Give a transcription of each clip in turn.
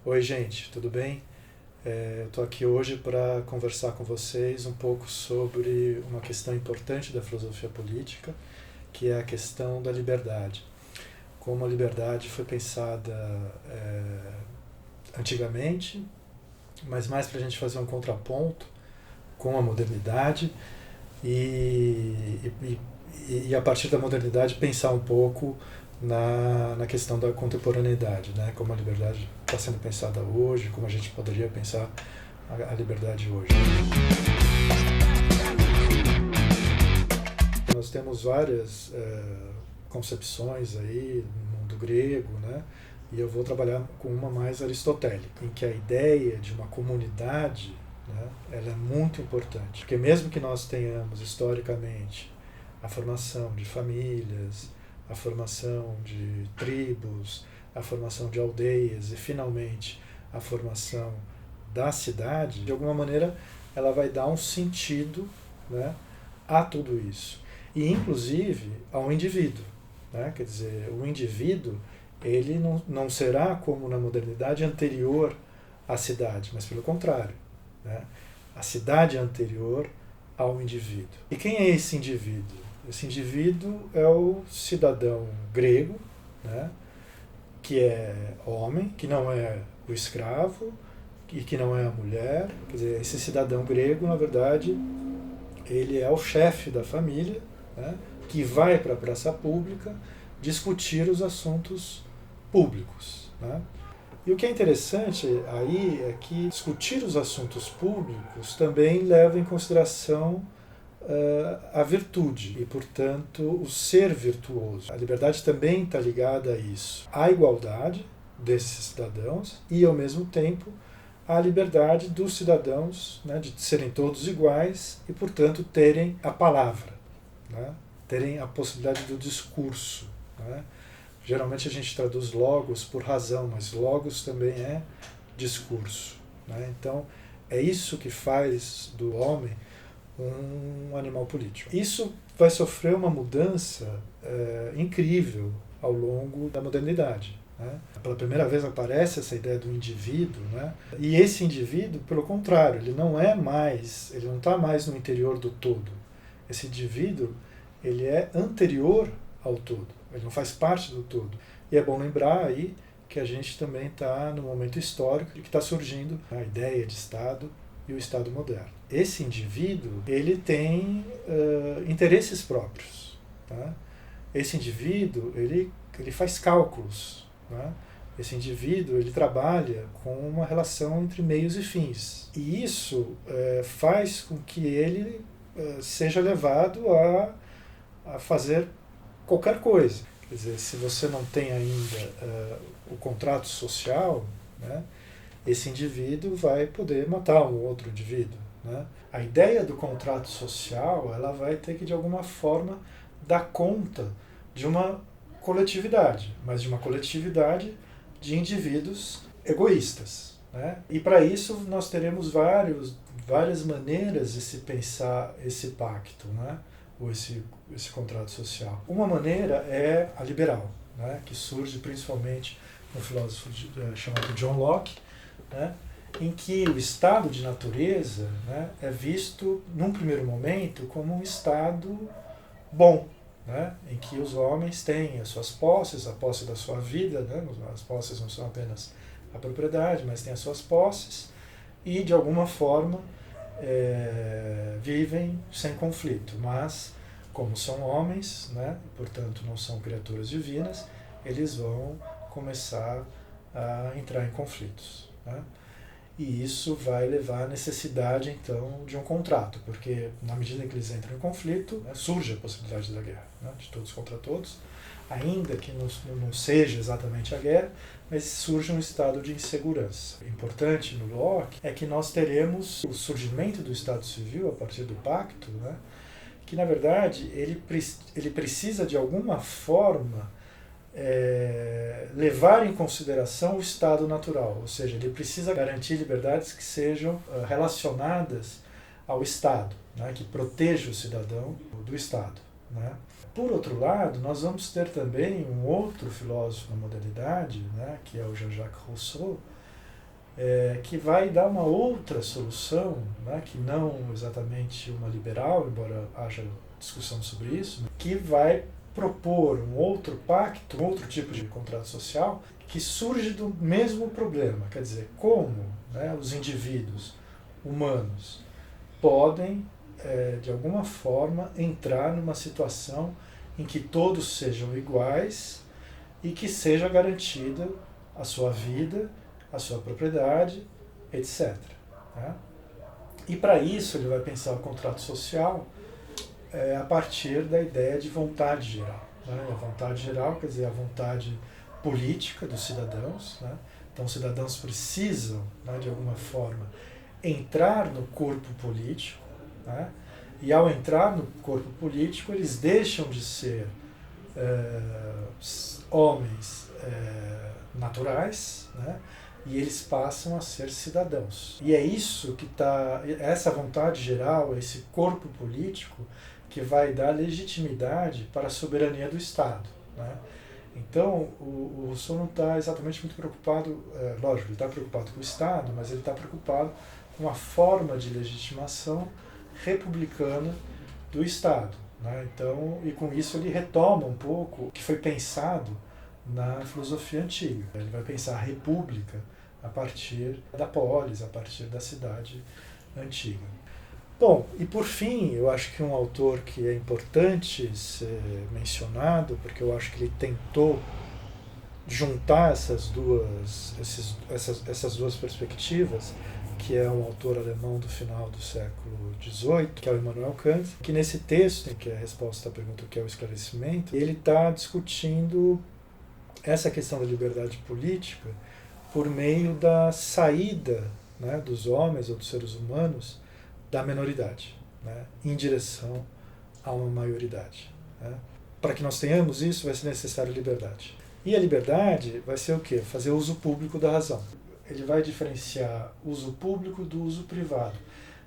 Oi, gente, tudo bem? Eu estou aqui hoje para conversar com vocês um pouco sobre uma questão importante da filosofia política, que é a questão da liberdade. Como a liberdade foi pensada antigamente, mas mais para a gente fazer um contraponto com a modernidade e a partir da modernidade pensar um pouco na questão da contemporaneidade, né? Como a liberdade está sendo pensada hoje, como a gente poderia pensar a liberdade hoje. Nós temos várias concepções aí no mundo grego, né? E eu vou trabalhar com uma mais aristotélica, em que a ideia de uma comunidade, né, ela é muito importante. Porque mesmo que nós tenhamos historicamente a formação de famílias, a formação de tribos, a formação de aldeias e, finalmente, a formação da cidade, de alguma maneira ela vai dar um sentido, né, a tudo isso. E, inclusive, ao indivíduo. Né? Quer dizer, o indivíduo ele não será, como na modernidade, anterior à cidade, mas pelo contrário. Né? A cidade é anterior ao indivíduo. E quem é esse indivíduo? Esse indivíduo é o cidadão grego, né, que é homem, que não é o escravo e que não é a mulher. Quer dizer, esse cidadão grego, na verdade, ele é o chefe da família, né, que vai para a praça pública discutir os assuntos públicos. Né? E o que é interessante aí é que discutir os assuntos públicos também leva em consideração a virtude e, portanto, o ser virtuoso. A liberdade também está ligada a isso, à igualdade desses cidadãos e, ao mesmo tempo, à liberdade dos cidadãos, né, de serem todos iguais e, portanto, terem a palavra, né, terem a possibilidade do discurso. Né. Geralmente a gente traduz logos por razão, mas logos também é discurso. Né. Então, é isso que faz do homem um animal político. Isso vai sofrer uma mudança incrível ao longo da modernidade. Né? Pela primeira vez aparece essa ideia do indivíduo, né? E esse indivíduo, pelo contrário, ele não está mais no interior do todo. Esse indivíduo, ele é anterior ao todo, ele não faz parte do todo. E é bom lembrar aí que a gente também está no momento histórico de que está surgindo a ideia de Estado e o Estado moderno. Esse indivíduo, ele tem interesses próprios. Tá? Esse indivíduo, ele faz cálculos. Tá? Esse indivíduo, ele trabalha com uma relação entre meios e fins. E isso faz com que ele seja levado a fazer qualquer coisa. Quer dizer, se você não tem ainda o contrato social, né, esse indivíduo vai poder matar um outro indivíduo. Né? A ideia do contrato social, ela vai ter que, de alguma forma, dar conta de uma coletividade, mas de uma coletividade de indivíduos egoístas. Né? E para isso nós teremos várias maneiras de se pensar esse pacto, né? Ou esse contrato social. Uma maneira é a liberal, né? Que surge principalmente um filósofo chamado John Locke, né, em que o estado de natureza, né, é visto, num primeiro momento, como um estado bom, né, em que os homens têm as suas posses, a posse da sua vida, né, as posses não são apenas a propriedade, mas têm as suas posses, e, de alguma forma, vivem sem conflito. Mas, como são homens, né, e, portanto, não são criaturas divinas, eles vão começar a entrar em conflitos. Né? E isso vai levar à necessidade, então, de um contrato, porque na medida em que eles entram em conflito, né, surge a possibilidade da guerra, né, de todos contra todos, ainda que não seja exatamente a guerra, mas surge um estado de insegurança. O importante no Locke é que nós teremos o surgimento do Estado Civil a partir do pacto, né, que, na verdade, ele precisa, de alguma forma, levar em consideração o estado natural, ou seja, ele precisa garantir liberdades que sejam relacionadas ao Estado, né, que proteja o cidadão do Estado. Né. Por outro lado, nós vamos ter também um outro filósofo na modernidade, né, que é o Jean-Jacques Rousseau, que vai dar uma outra solução, né, que não exatamente uma liberal, embora haja discussão sobre isso, que vai propor um outro pacto, um outro tipo de contrato social que surge do mesmo problema. Quer dizer, como, né, os indivíduos humanos podem, de alguma forma, entrar numa situação em que todos sejam iguais e que seja garantida a sua vida, a sua propriedade, etc. Né? E para isso ele vai pensar o contrato social a partir da ideia de vontade geral. Né? A vontade geral quer dizer a vontade política dos cidadãos. Né? Então os cidadãos precisam, né, de alguma forma, entrar no corpo político, né? E ao entrar no corpo político eles deixam de ser homens naturais, né? E eles passam a ser cidadãos. E é isso que está, essa vontade geral, esse corpo político, que vai dar legitimidade para a soberania do Estado. Né? Então, o Rousseau não está exatamente muito preocupado, lógico, ele está preocupado com o Estado, mas ele está preocupado com a forma de legitimação republicana do Estado. Né? Então, e com isso ele retoma um pouco o que foi pensado na filosofia antiga. Ele vai pensar a república a partir da polis, a partir da cidade antiga. Bom, e por fim, eu acho que um autor que é importante ser mencionado, porque eu acho que ele tentou juntar essas duas perspectivas, que é um autor alemão do final do século XVIII, que é o Immanuel Kant, que nesse texto, que é a resposta à pergunta o que é o esclarecimento, ele está discutindo essa questão da liberdade política por meio da saída, né, dos homens ou dos seres humanos da menoridade, né, em direção a uma maioridade. Né. Para que nós tenhamos isso, vai ser necessário liberdade. E a liberdade vai ser o quê? Fazer uso público da razão. Ele vai diferenciar uso público do uso privado.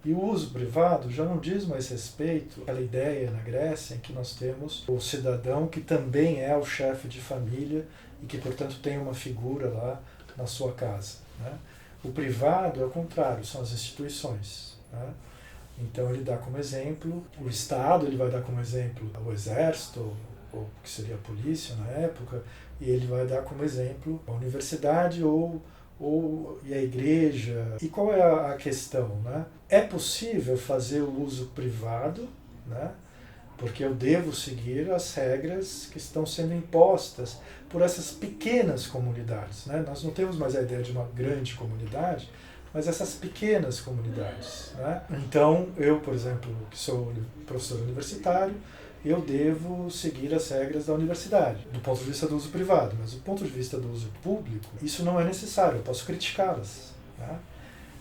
E o uso privado já não diz mais respeito àquela ideia na Grécia em que nós temos o cidadão que também é o chefe de família e que, portanto, tem uma figura lá na sua casa. Né? O privado é o contrário, são as instituições. Né? Então ele dá como exemplo o Estado, ele vai dar como exemplo o Exército, ou que seria a polícia na época, e ele vai dar como exemplo a universidade e a igreja. E qual é a questão? Né? É possível fazer o uso privado, né? Porque eu devo seguir as regras que estão sendo impostas por essas pequenas comunidades. Né? Nós não temos mais a ideia de uma grande comunidade, mas essas pequenas comunidades. Né? Então, eu, por exemplo, que sou professor universitário, eu devo seguir as regras da universidade, do ponto de vista do uso privado, mas do ponto de vista do uso público, isso não é necessário, eu posso criticá-las. Né?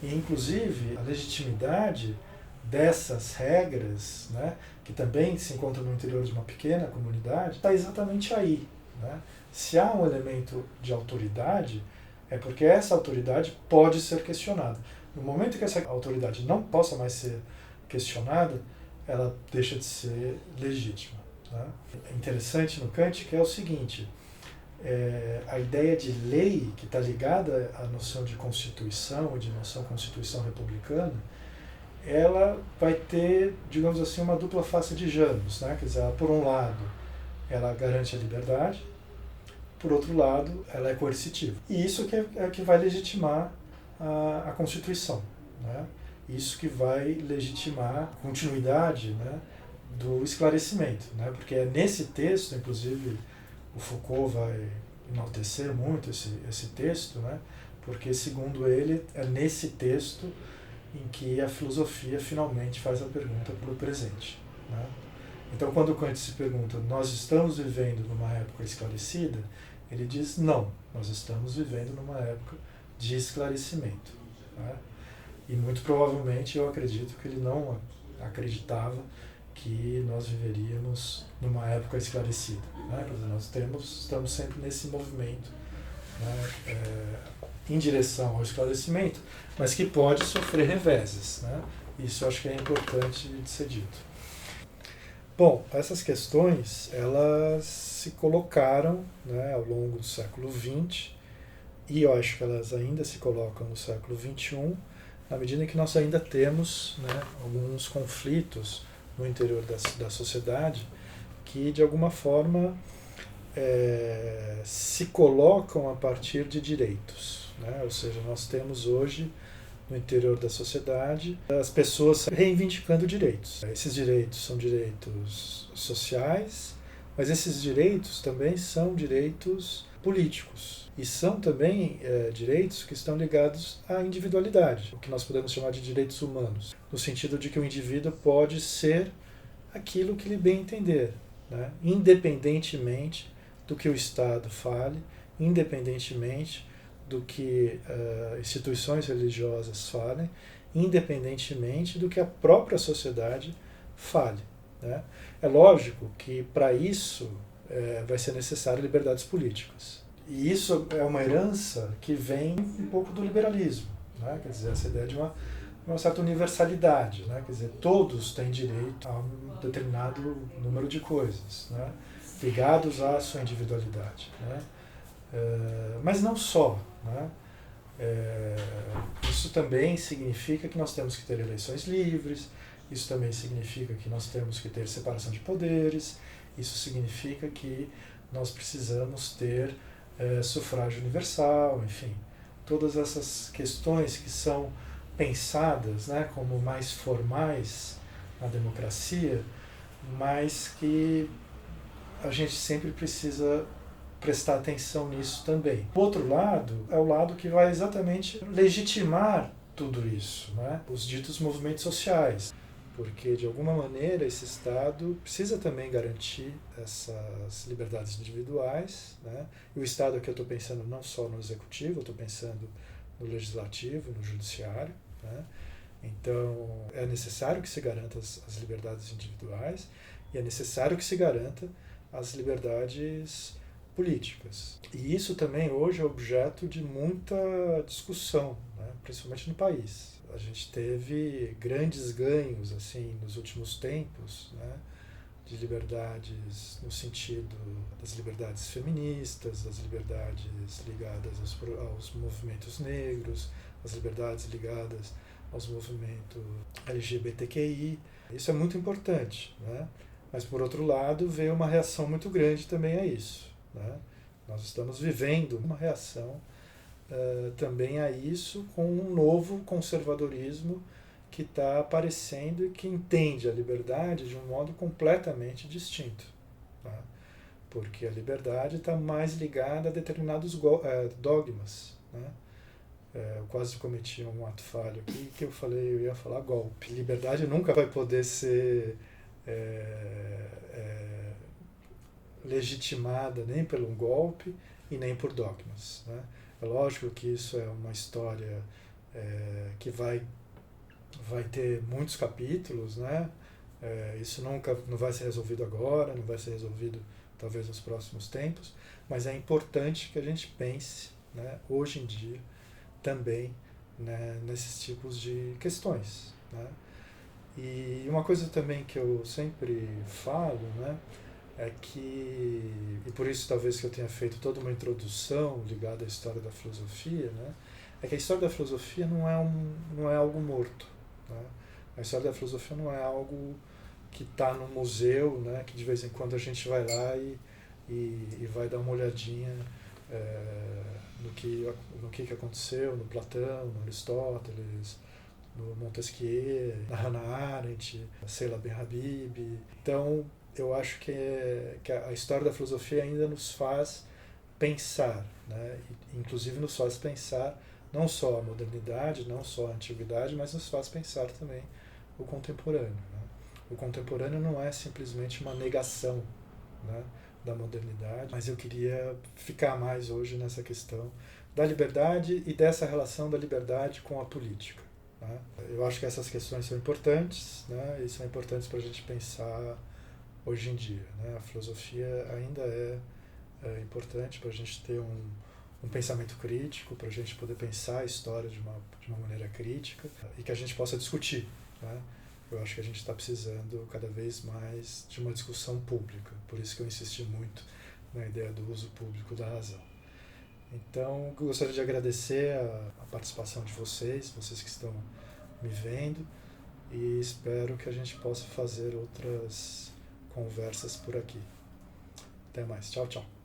E, inclusive, a legitimidade dessas regras, né, que também se encontram no interior de uma pequena comunidade, está exatamente aí. Né? Se há um elemento de autoridade, é porque essa autoridade pode ser questionada. No momento que essa autoridade não possa mais ser questionada, ela deixa de ser legítima. Né? É interessante no Kant que é o seguinte, a ideia de lei, que está ligada à noção de constituição, de noção constituição republicana, ela vai ter, digamos assim, uma dupla face de Janus. Né? Quer dizer, ela, por um lado, ela garante a liberdade, por outro lado, ela é coercitiva. E isso que é que vai legitimar a Constituição. Né? Isso que vai legitimar a continuidade, né, do esclarecimento. Né? Porque é nesse texto, inclusive, o Foucault vai enaltecer muito esse texto, né? Porque, segundo ele, é nesse texto em que a filosofia finalmente faz a pergunta pelo presente. Né? Então, quando Kant se pergunta, nós estamos vivendo numa época esclarecida? Ele diz, não, nós estamos vivendo numa época de esclarecimento. Né? E muito provavelmente eu acredito que ele não acreditava que nós viveríamos numa época esclarecida. Né? Quer dizer, nós estamos sempre nesse movimento, né, em direção ao esclarecimento, mas que pode sofrer reveses. Né? Isso eu acho que é importante de ser dito. Bom, essas questões elas se colocaram, né, ao longo do século XX e eu acho que elas ainda se colocam no século XXI, na medida em que nós ainda temos, né, alguns conflitos no interior da sociedade que, de alguma forma, se colocam a partir de direitos. Né? Ou seja, nós temos hoje, no interior da sociedade, as pessoas reivindicando direitos. Esses direitos são direitos sociais, mas esses direitos também são direitos políticos. E são também direitos que estão ligados à individualidade, o que nós podemos chamar de direitos humanos, no sentido de que o indivíduo pode ser aquilo que lhe bem entender, né? Independentemente do que o Estado fale, independentemente do que instituições religiosas falem, independentemente do que a própria sociedade fale. Né? É lógico que para isso vai ser necessário liberdades políticas. E isso é uma herança que vem um pouco do liberalismo, né? Quer dizer, essa ideia de uma certa universalidade, né? Quer dizer, todos têm direito a um determinado número de coisas, né? Ligados à sua individualidade, né? Mas não só, né? Isso também significa que nós temos que ter eleições livres, isso também significa que nós temos que ter separação de poderes, isso significa que nós precisamos ter sufrágio universal, enfim, todas essas questões que são pensadas, né, como mais formais na democracia, mas que a gente sempre precisa prestar atenção nisso também. O outro lado é o lado que vai exatamente legitimar tudo isso, né? Os ditos movimentos sociais, porque de alguma maneira esse Estado precisa também garantir essas liberdades individuais, né? E o Estado aqui eu estou pensando não só no executivo, eu estou pensando no legislativo, no judiciário, né? Então é necessário que se garanta as liberdades individuais e é necessário que se garanta as liberdades políticas. E isso também hoje é objeto de muita discussão, né? Principalmente no país. A gente teve grandes ganhos assim nos últimos tempos, né? De liberdades no sentido das liberdades feministas, das liberdades ligadas aos movimentos negros, as liberdades ligadas aos movimentos LGBTQI. Isso é muito importante, né? Mas, por outro lado, veio uma reação muito grande também a isso. Né? Nós estamos vivendo uma reação também a isso com um novo conservadorismo que está aparecendo e que entende a liberdade de um modo completamente distinto. Tá? Porque a liberdade está mais ligada a determinados dogmas. Né? Eu quase cometi um ato falho aqui que eu ia falar golpe. Liberdade nunca vai poder ser legitimada nem pelo golpe e nem por dogmas. Né? É lógico que isso é uma história que vai ter muitos capítulos, né? Isso nunca não vai ser resolvido agora, não vai ser resolvido talvez nos próximos tempos, mas é importante que a gente pense, né, hoje em dia também, né, nesses tipos de questões. Né? E uma coisa também que eu sempre falo, né, é que, e por isso talvez que eu tenha feito toda uma introdução ligada à história da filosofia, né, é que a história da filosofia não é algo morto. Né? A história da filosofia não é algo que está no museu, né, que de vez em quando a gente vai lá e vai dar uma olhadinha no que aconteceu, no Platão, no Aristóteles, no Montesquieu, na Hannah Arendt, Seila Ben-Habib. Então, eu acho que a história da filosofia ainda nos faz pensar, né? Inclusive nos faz pensar não só a modernidade, não só a antiguidade, mas nos faz pensar também o contemporâneo. Né? O contemporâneo não é simplesmente uma negação, né, da modernidade, mas eu queria ficar mais hoje nessa questão da liberdade e dessa relação da liberdade com a política. Né? Eu acho que essas questões são importantes, né, e são importantes para a gente pensar hoje em dia. Né? A filosofia ainda é importante para a gente ter um pensamento crítico, para a gente poder pensar a história de uma maneira crítica e que a gente possa discutir. Né? Eu acho que a gente está precisando cada vez mais de uma discussão pública, por isso que eu insisti muito na ideia do uso público da razão. Então, eu gostaria de agradecer a participação de vocês, vocês que estão me vendo, e espero que a gente possa fazer outras conversas por aqui. Até mais. Tchau, tchau.